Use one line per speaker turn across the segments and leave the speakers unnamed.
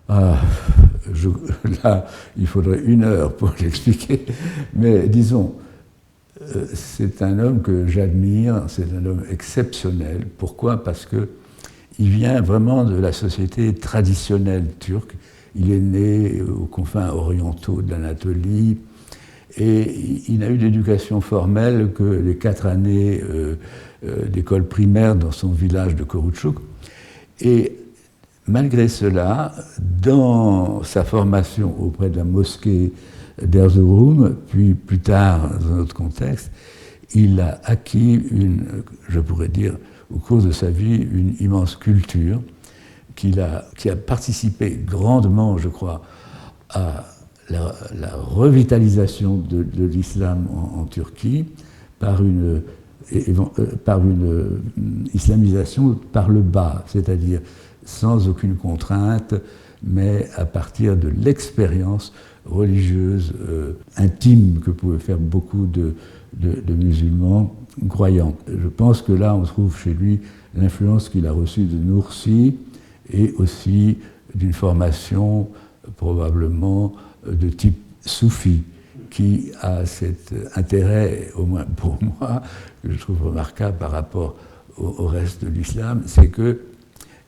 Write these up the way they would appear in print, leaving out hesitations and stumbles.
Ah, là, il faudrait 1 heure pour l'expliquer. Mais disons, c'est un homme que j'admire, c'est un homme exceptionnel. Pourquoi? Parce que il vient vraiment de la société traditionnelle turque. Il est né aux confins orientaux de l'Anatolie et il n'a eu d'éducation formelle que les 4 années d'école primaire dans son village de Korutchuk. Et malgré cela, dans sa formation auprès de la mosquée d'Erzurum, puis plus tard, dans un autre contexte, il a acquis je pourrais dire, au cours de sa vie, une immense culture qui a participé grandement, je crois, à la revitalisation de l'islam en Turquie par une islamisation par le bas, c'est-à-dire sans aucune contrainte, mais à partir de l'expérience religieuse intime que pouvaient faire beaucoup de musulmans croyants. Je pense que là, on trouve chez lui l'influence qu'il a reçue de Nursi et aussi d'une formation probablement de type soufi, qui a cet intérêt, au moins pour moi, que je trouve remarquable par rapport au reste de l'islam, c'est que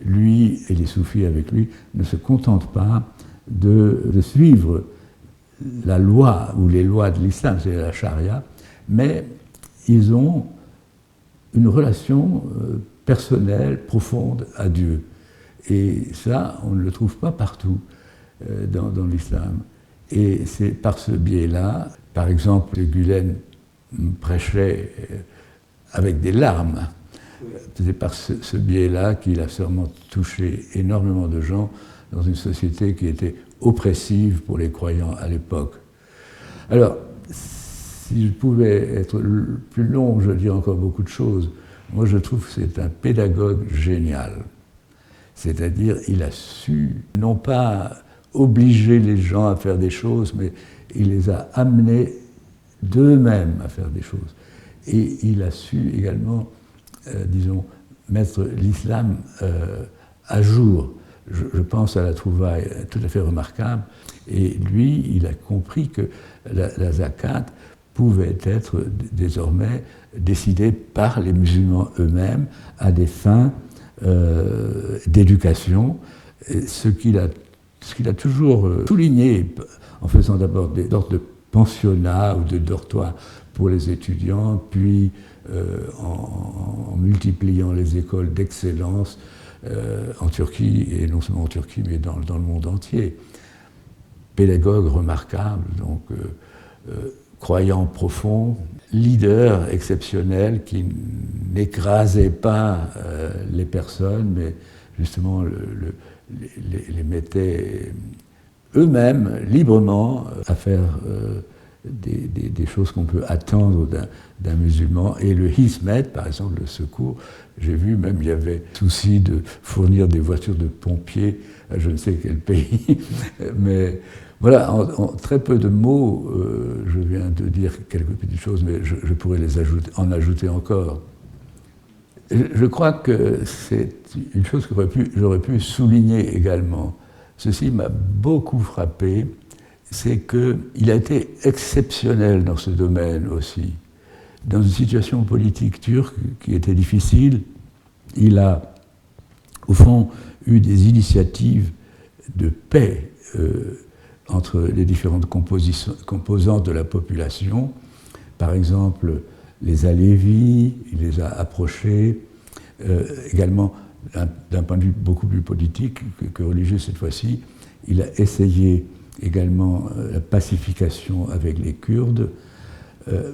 lui et les soufis avec lui ne se contentent pas de suivre la loi ou les lois de l'islam, c'est la charia, mais ils ont une relation personnelle, profonde à Dieu. Et ça, on ne le trouve pas partout dans l'islam. Et c'est par ce biais-là, par exemple, Gülen prêchait avec des larmes. C'est par ce biais-là qu'il a sûrement touché énormément de gens dans une société qui était oppressive pour les croyants à l'époque. Alors, si je pouvais être plus long, je dirais encore beaucoup de choses. Moi, je trouve que c'est un pédagogue génial. C'est-à-dire, il a su, non pas obliger les gens à faire des choses, mais il les a amenés d'eux-mêmes à faire des choses. Et il a su également, disons, mettre l'islam à jour. Je pense à la trouvaille tout à fait remarquable. Et lui, il a compris que la zakat pouvait être désormais décidée par les musulmans eux-mêmes à des fins d'éducation, ce qu'il a toujours souligné en faisant d'abord des sortes de pensionnats ou de dortoirs pour les étudiants, puis en multipliant les écoles d'excellence en Turquie, et non seulement en Turquie, mais dans le monde entier. Pédagogue remarquable, donc croyant profond, leader exceptionnel qui n'écrasait pas les personnes, mais justement les mettait eux-mêmes librement à faire des choses qu'on peut attendre d'un musulman. Et le Hizmet, par exemple, le secours, j'ai vu même il y avait souci de fournir des voitures de pompiers à je ne sais quel pays, mais voilà, en très peu de mots, je viens de dire quelques petites choses, mais je pourrais en ajouter encore. Je crois que c'est une chose que j'aurais pu souligner également. Ceci m'a beaucoup frappé, c'est qu'il a été exceptionnel dans ce domaine aussi. Dans une situation politique turque qui était difficile, il a, au fond, eu des initiatives de paix entre les différentes composantes de la population. Par exemple, les Alévis, il les a approchés, également d'un point de vue beaucoup plus politique que religieux cette fois-ci. Il a essayé également la pacification avec les Kurdes,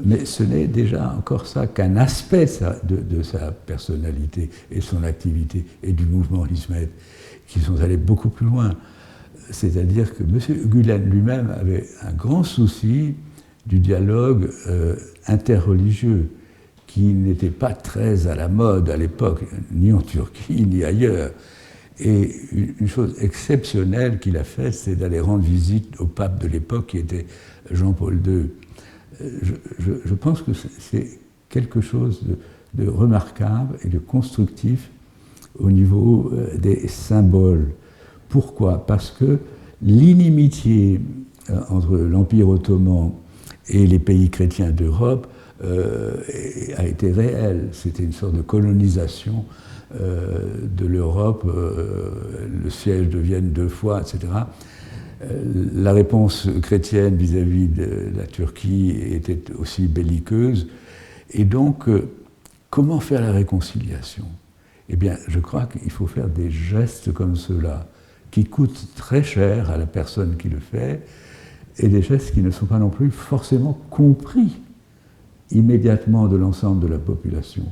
mais ce n'est déjà encore ça qu'un aspect de sa personnalité et son activité et du mouvement Hizmet, qui sont allés beaucoup plus loin. C'est-à-dire que M. Gülen lui-même avait un grand souci du dialogue interreligieux, qui n'était pas très à la mode à l'époque, ni en Turquie, ni ailleurs. Et une chose exceptionnelle qu'il a faite, c'est d'aller rendre visite au pape de l'époque, qui était Jean-Paul II. Je pense que c'est quelque chose de remarquable et de constructif au niveau des symboles. Pourquoi? Parce que l'inimitié entre l'Empire ottoman et les pays chrétiens d'Europe a été réelle. C'était une sorte de colonisation de l'Europe, le siège de Vienne 2 fois, etc. La réponse chrétienne vis-à-vis de la Turquie était aussi belliqueuse. Et donc, comment faire la réconciliation? Eh bien, je crois qu'il faut faire des gestes comme ceux-là, qui coûtent très cher à la personne qui le fait, et des gestes qui ne sont pas non plus forcément compris immédiatement de l'ensemble de la population.